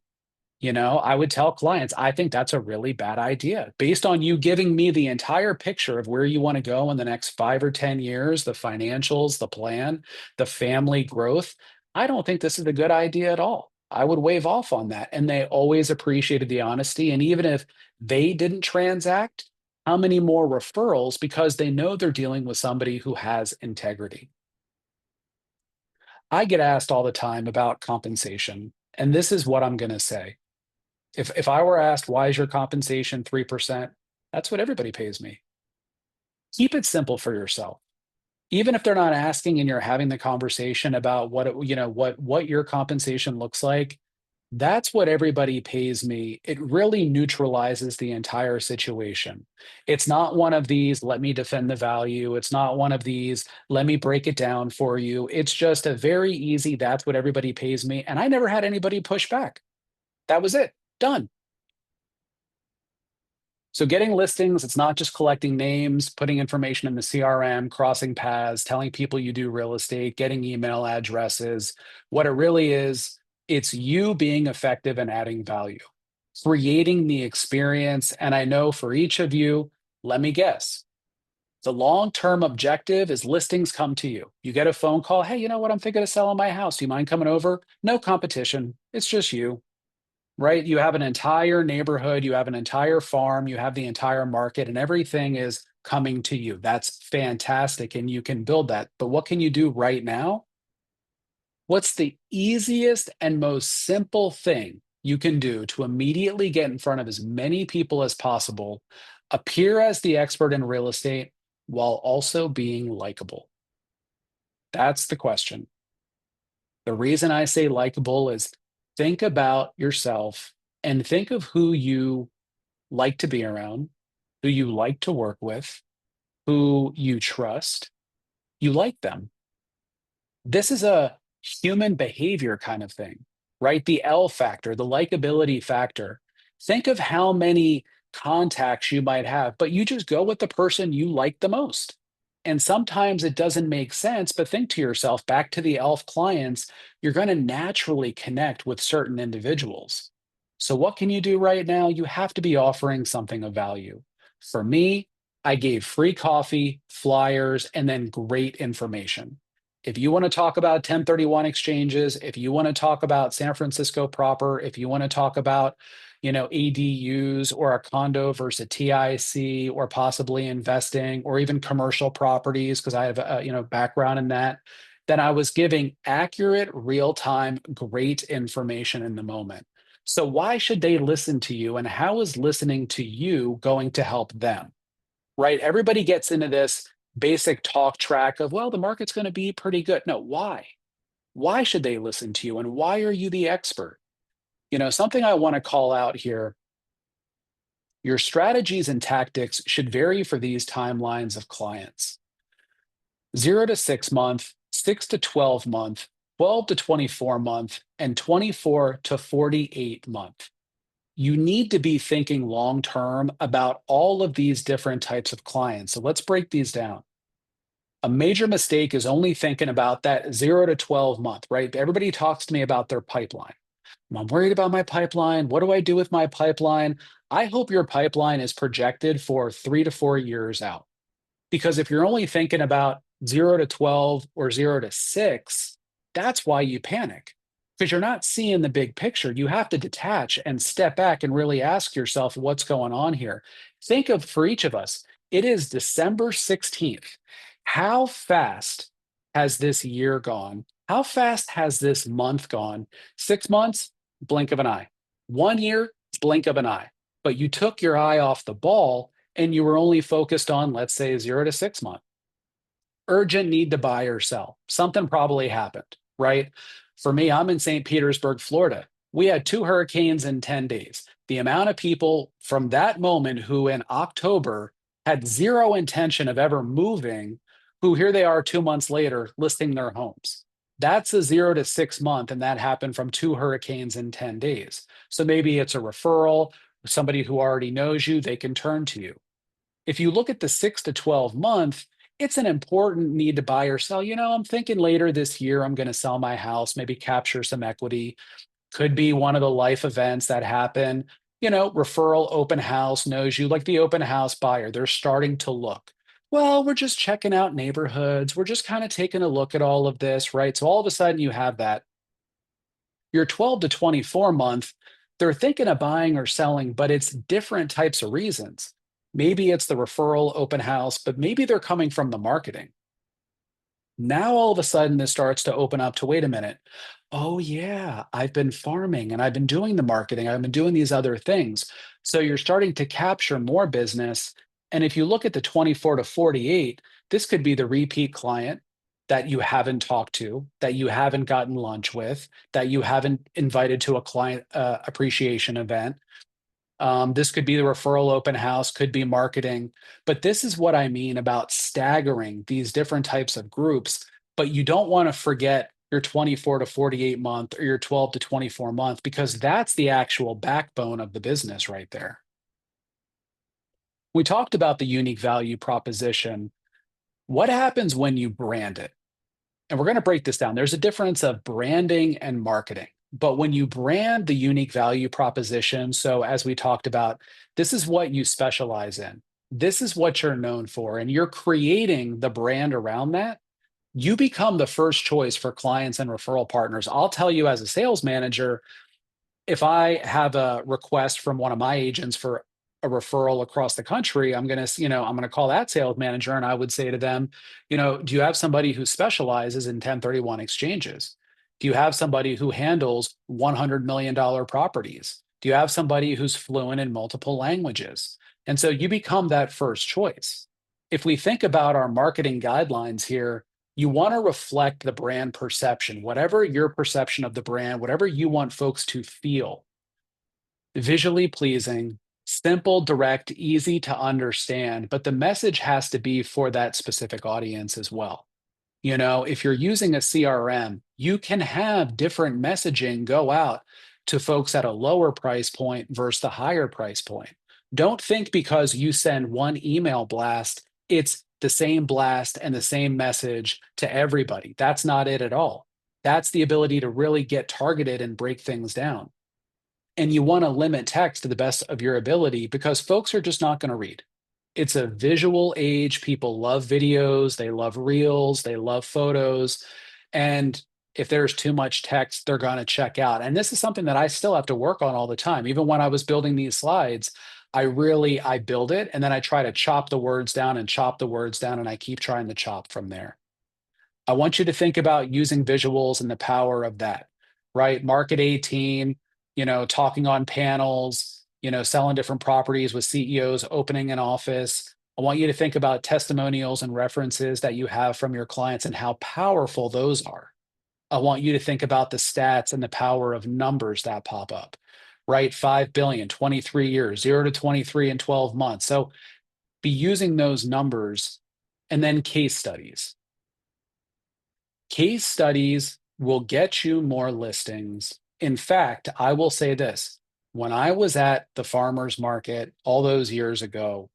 S1: I would tell clients, I think that's a really bad idea. Based on you giving me the entire picture of where you want to go in the next 5 or 10 years, the financials, the plan, the family growth, I don't think this is a good idea at all. I would wave off on that. And they always appreciated the honesty. And even if they didn't transact, how many more referrals because they know they're dealing with somebody who has integrity? I get asked all the time about compensation. And this is what I'm going to say. If I were asked, why is your compensation 3%? That's what everybody pays me. Keep it simple for yourself. Even if they're not asking and you're having the conversation about what your compensation looks like, That's what everybody pays me. It really neutralizes the entire situation. It's not one of these, let me defend the value. It's not one of these, let me break it down for you. It's just a very easy, that's what everybody pays me. And I never had anybody push back. That was it. Done. So getting listings, it's not just collecting names, putting information in the CRM, crossing paths, telling people you do real estate, getting email addresses. What it really is, it's you being effective and adding value, creating the experience. And I know for each of you, let me guess, the long-term objective is listings come to you. You get a phone call, hey, you know what? I'm thinking of selling my house. Do you mind coming over? No competition. It's just you. Right? You have an entire neighborhood, you have an entire farm, you have the entire market, and everything is coming to you. That's fantastic, and you can build that. But what can you do right now? What's the easiest and most simple thing you can do to immediately get in front of as many people as possible, appear as the expert in real estate while also being likable? That's the question. The reason I say likable is think about yourself and think of who you like to be around, who you like to work with, who you trust. You like them. This is a human behavior kind of thing, right? The L factor, the likability factor. Think of how many contacts you might have, but you just go with the person you like the most. And sometimes it doesn't make sense, but think to yourself, back to the ELF clients, you're going to naturally connect with certain individuals. So, what can you do right now? You have to be offering something of value. For me, I gave free coffee, flyers, and then great information. If you want to talk about 1031 exchanges, if you want to talk about San Francisco proper, if you want to talk about, ADUs or a condo versus a TIC or possibly investing or even commercial properties, because I have a, background in that, then I was giving accurate, real-time, great information in the moment. So why should they listen to you, and how is listening to you going to help them? Right? Everybody gets into this basic talk track of, well, the market's going to be pretty good. No, why? Why should they listen to you? And why are you the expert? Something I want to call out here, your strategies and tactics should vary for these timelines of clients: 0 to 6 month, 6 to 12 month, 12 to 24 month, and 24 to 48 month. You need to be thinking long term about all of these different types of clients. So let's break these down. A major mistake is only thinking about that 0 to 12 month, right? Everybody talks to me about their pipeline. I'm worried about my pipeline. What do I do with my pipeline? I hope your pipeline is projected for 3 to 4 years out. Because if you're only thinking about 0 to 12 or 0 to 6, that's why you panic. Because you're not seeing the big picture. You have to detach and step back and really ask yourself what's going on here. Think of, for each of us, it is December 16th. How fast has this year gone? How fast has this month gone? 6 months, blink of an eye. 1 year, blink of an eye. But you took your eye off the ball and you were only focused on, let's say, 0 to 6 month. Urgent need to buy or sell. Something probably happened, right? For me, I'm in St. Petersburg, Florida. We had 2 hurricanes in 10 days. The amount of people from that moment who in October had zero intention of ever moving, who here they are 2 months later listing their homes. That's a 0 to 6 month, and that happened from 2 hurricanes in 10 days. So maybe it's a referral, somebody who already knows you, they can turn to you. If you look at the 6 to 12 month, it's an important need to buy or sell. I'm thinking later this year, I'm going to sell my house, maybe capture some equity. Could be one of the life events that happen. Referral, open house, knows you, like the open house buyer. They're starting to look. Well, we're just checking out neighborhoods. We're just kind of taking a look at all of this, right? So all of a sudden you have that. Your 12 to 24 month, they're thinking of buying or selling, but it's different types of reasons. Maybe it's the referral open house, but maybe they're coming from the marketing. Now, all of a sudden, this starts to open up to, wait a minute. Oh, yeah, I've been farming and I've been doing the marketing. I've been doing these other things. So you're starting to capture more business. And if you look at the 24 to 48, this could be the repeat client that you haven't talked to, that you haven't gotten lunch with, that you haven't invited to a client appreciation event. This could be the referral open house, could be marketing. But this is what I mean about staggering these different types of groups. But you don't want to forget your 24 to 48 month or your 12 to 24 month, because that's the actual backbone of the business right there. We talked about the unique value proposition. What happens when you brand it? And we're going to break this down. There's a difference of branding and marketing. But when you brand the unique value proposition, so as we talked about, this is what you specialize in, this is what you're known for, and you're creating the brand around that, you become the first choice for clients and referral partners. I'll tell you, as a sales manager, if I have a request from one of my agents for a referral across the country, I'm going to call that sales manager and I would say to them, do you have somebody who specializes in 1031 exchanges? Do you have somebody who handles $100 million properties? Do you have somebody who's fluent in multiple languages? And so you become that first choice. If we think about our marketing guidelines here, you want to reflect the brand perception, whatever your perception of the brand, whatever you want folks to feel. Visually pleasing, simple, direct, easy to understand, but the message has to be for that specific audience as well. If you're using a CRM, you can have different messaging go out to folks at a lower price point versus the higher price point. Don't think because you send one email blast, it's the same blast and the same message to everybody. That's not it at all. That's the ability to really get targeted and break things down. And you want to limit text to the best of your ability because folks are just not going to read. It's a visual age. People love videos, they love reels, they love photos. And if there's too much text, they're going to check out. And this is something that I still have to work on all the time. Even when I was building these slides, I build it and then I try to chop the words down and chop the words down, and I keep trying to chop from there. I want you to think about using visuals and the power of that, right? Market 18, talking on panels, selling different properties with CEOs, opening an office. I want you to think about testimonials and references that you have from your clients and how powerful those are. I want you to think about the stats and the power of numbers that pop up, right? 5 billion, 23 years, 0 to 23 in 12 months. So be using those numbers, and then case studies. Case studies will get you more listings. In fact, I will say this. When I was at the farmer's market all those years ago,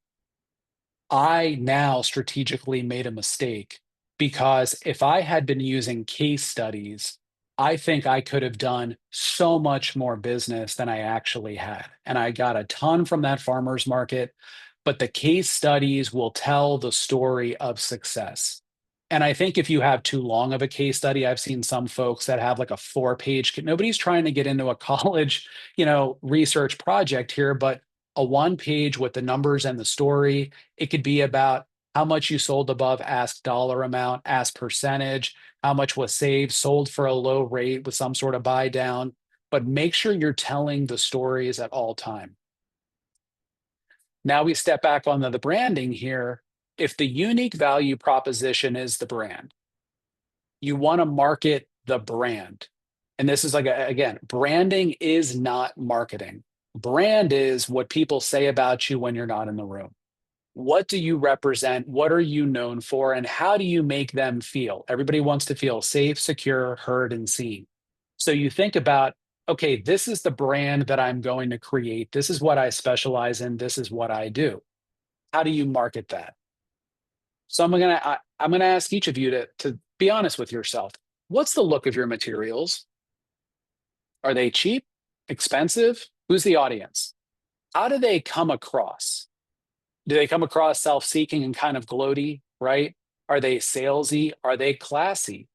S1: I now strategically made a mistake, because if I had been using case studies, I think I could have done so much more business than I actually had. And I got a ton from that farmer's market, but the case studies will tell the story of success. And I think if you have too long of a case study, I've seen some folks that have like a 4-page, nobody's trying to get into a college, research project here, but a 1 page with the numbers and the story. It could be about how much you sold above ask dollar amount, ask percentage, how much was saved, sold for a low rate with some sort of buy down. But make sure you're telling the stories at all time. Now we step back on the branding here. If the unique value proposition is the brand, you want to market the brand. And this is again, branding is not marketing. Brand is what people say about you when you're not in the room. What do you represent? What are you known for? And how do you make them feel? Everybody wants to feel safe, secure, heard, and seen. So you think about, okay, this is the brand that I'm going to create. This is what I specialize in. This is what I do. How do you market that? So I'm gonna ask each of you to be honest with yourself. What's the look of your materials? Are they cheap, expensive? Who's the audience? How do they come across? Do they come across self-seeking and kind of gloaty, right? Are they salesy? Are they classy?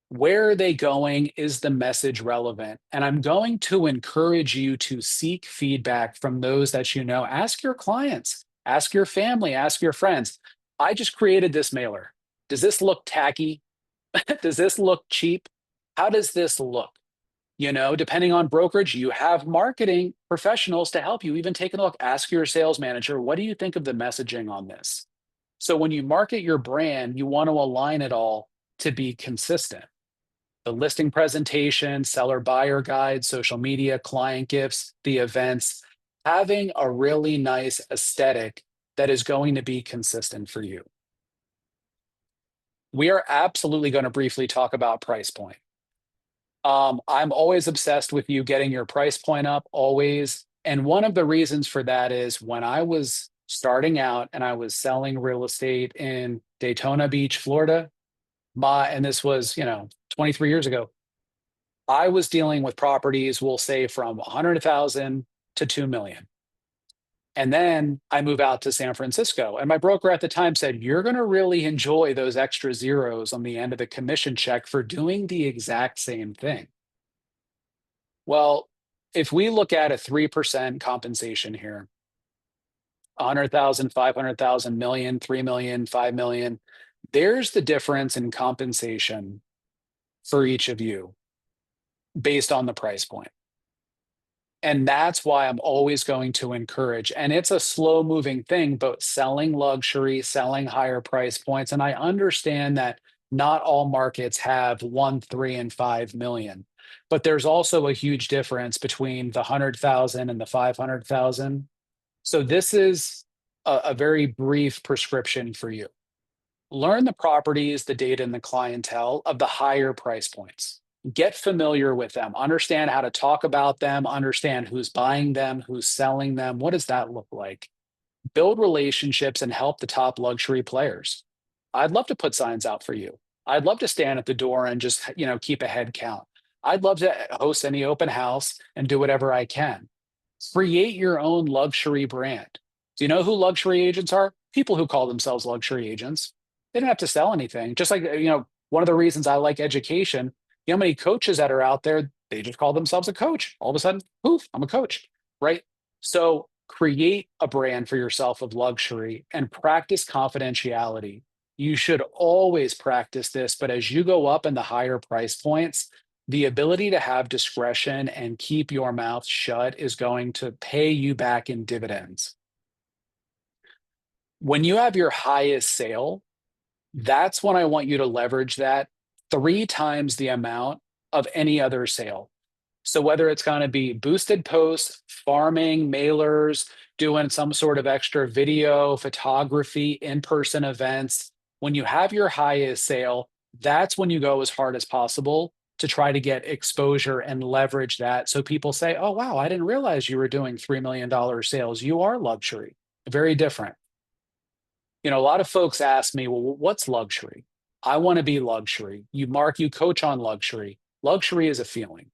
S1: Where are they going? Is the message relevant? And I'm going to encourage you to seek feedback from those that you know. Ask your clients, ask your family, ask your friends. I just created this mailer. Does this look tacky? Does this look cheap? How does this look? Depending on brokerage, you have marketing professionals to help you even take a look. Ask your sales manager, what do you think of the messaging on this? So when you market your brand, you want to align it all to be consistent. The listing presentation, seller buyer guide, social media, client gifts, the events, having a really nice aesthetic that is going to be consistent for you. We are absolutely going to briefly talk about price point. I'm always obsessed with you getting your price point up, always. And one of the reasons for that is when I was starting out and I was selling real estate in Daytona Beach, Florida, and this was, 23 years ago, I was dealing with properties, we'll say from 100,000 to 2 million. And then I move out to San Francisco. And my broker at the time said, "You're going to really enjoy those extra zeros on the end of the commission check for doing the exact same thing." Well, if we look at a 3% compensation here, 100,000, 500,000, million, 3 million, 5 million, there's the difference in compensation for each of you based on the price point. And that's why I'm always going to encourage, and it's a slow moving thing, but selling luxury, selling higher price points. And I understand that not all markets have 1, 3, and 5 million, but there's also a huge difference between the 100,000 and the 500,000. So this is a very brief prescription for you. Learn the properties, the data, and the clientele of the higher price points. Get familiar with them, understand how to talk about them, understand who's buying them, who's selling them. What does that look like? Build relationships and help the top luxury players. I'd love to put signs out for you. I'd love to stand at the door and just, keep a head count. I'd love to host any open house and do whatever I can. Create your own luxury brand. Do you know who luxury agents are? People who call themselves luxury agents. They don't have to sell anything. Just like, one of the reasons I like education, how many coaches that are out there, they just call themselves a coach. All of a sudden, poof, I'm a coach, right? So create a brand for yourself of luxury and practice confidentiality. You should always practice this, but as you go up in the higher price points, the ability to have discretion and keep your mouth shut is going to pay you back in dividends. When you have your highest sale, that's when I want you to leverage that 3 times the amount of any other sale. So whether it's going to be boosted posts, farming, mailers, doing some sort of extra video, photography, in-person events, when you have your highest sale, that's when you go as hard as possible to try to get exposure and leverage that. So people say, "Oh, wow, I didn't realize you were doing $3 million sales. You are luxury." Very different. A lot of folks ask me, "Well, what's luxury?" I want to be luxury. You coach on luxury. Luxury is a feeling.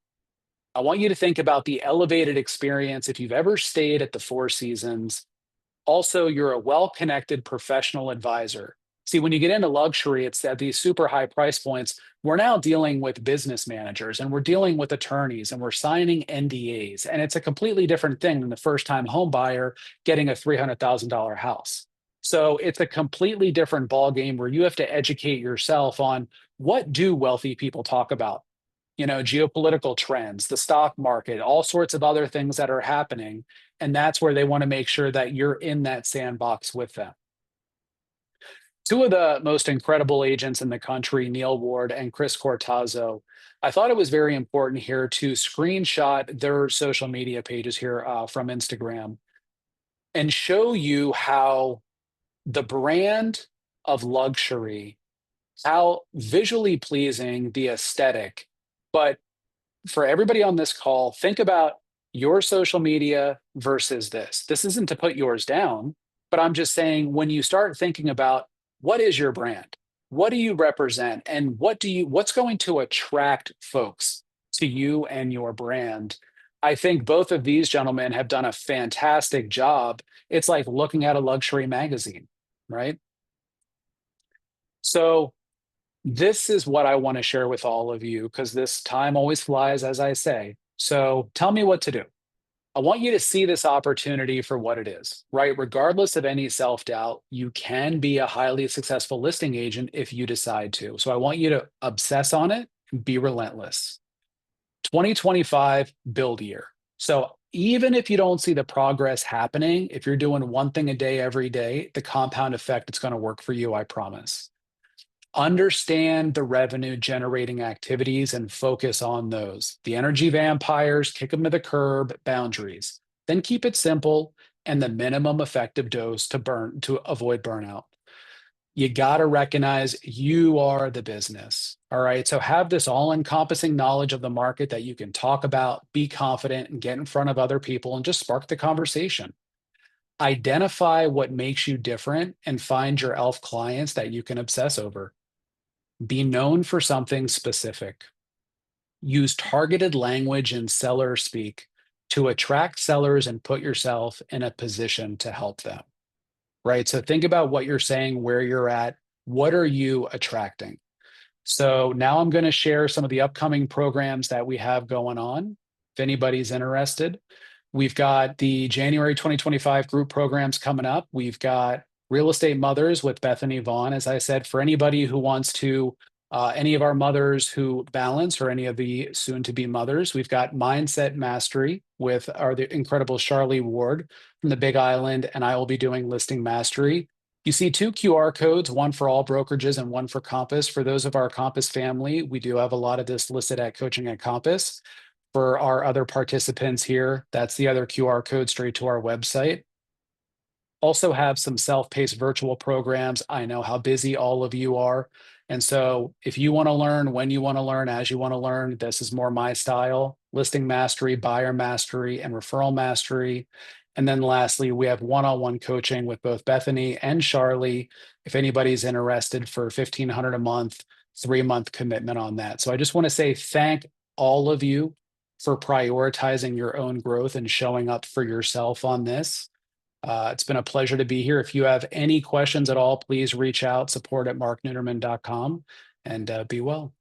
S1: I want you to think about the elevated experience if you've ever stayed at the Four Seasons. Also, you're a well-connected professional advisor. See, when you get into luxury, it's at these super high price points. We're now dealing with business managers and we're dealing with attorneys and we're signing NDAs. And it's a completely different thing than the first-time home buyer getting a $300,000 house. So it's a completely different ballgame where you have to educate yourself on what do wealthy people talk about? Geopolitical trends, the stock market, all sorts of other things that are happening. And that's where they want to make sure that you're in that sandbox with them. Two of the most incredible agents in the country, Neil Ward and Chris Cortazzo, I thought it was very important here to screenshot their social media pages here from Instagram and show you how the brand of luxury, how visually pleasing the aesthetic. But for everybody on this call, think about your social media versus this. This isn't to put yours down, but I'm just saying when you start thinking about what is your brand? What do you represent? And what's going to attract folks to you and your brand? I think both of these gentlemen have done a fantastic job. It's like looking at a luxury magazine, right? So this is what I want to share with all of you because this time always flies, as I say. So tell me what to do. I want you to see this opportunity for what it is, right? Regardless of any self doubt, you can be a highly successful listing agent if you decide to. So I want you to obsess on it, be relentless. 2025 build year. So even if you don't see the progress happening, if you're doing one thing a day every day, the compound effect, it's going to work for you, I promise. Understand the revenue generating activities and focus on those. The energy vampires, kick them to the curb, boundaries. Then keep it simple and the minimum effective dose to avoid burnout. You got to recognize you are the business. All right. So have this all encompassing knowledge of the market that you can talk about, be confident, and get in front of other people and just spark the conversation. Identify what makes you different and find your elf clients that you can obsess over. Be known for something specific. Use targeted language and seller speak to attract sellers and put yourself in a position to help them. Right. So think about what you're saying, where you're at, what are you attracting? So now I'm going to share some of the upcoming programs that we have going on. If anybody's interested, we've got the January 2025 group programs coming up. We've got Real Estate Mothers with Bethany Vaughn. As I said, for anybody who wants to, any of our mothers who balance or any of the soon to be mothers, we've got Mindset Mastery with the incredible Charlie Ward from the Big Island, and I will be doing Listing Mastery. You see two QR codes, one for all brokerages and one for Compass. For those of our Compass family, we do have a lot of this listed at Coaching at Compass. For our other participants here, that's the other QR code straight to our website. Also have some self-paced virtual programs. I know how busy all of you are. And so if you want to learn, when you want to learn, as you want to learn, this is more my style: Listing Mastery, Buyer Mastery, and Referral Mastery. And then lastly, we have one-on-one coaching with both Bethany and Charlie. If anybody's interested, for $1,500 a month, 3-month commitment on that. So I just want to say thank all of you for prioritizing your own growth and showing up for yourself on this. It's been a pleasure to be here. If you have any questions at all, please reach out, support@markneuterman.com, and be well.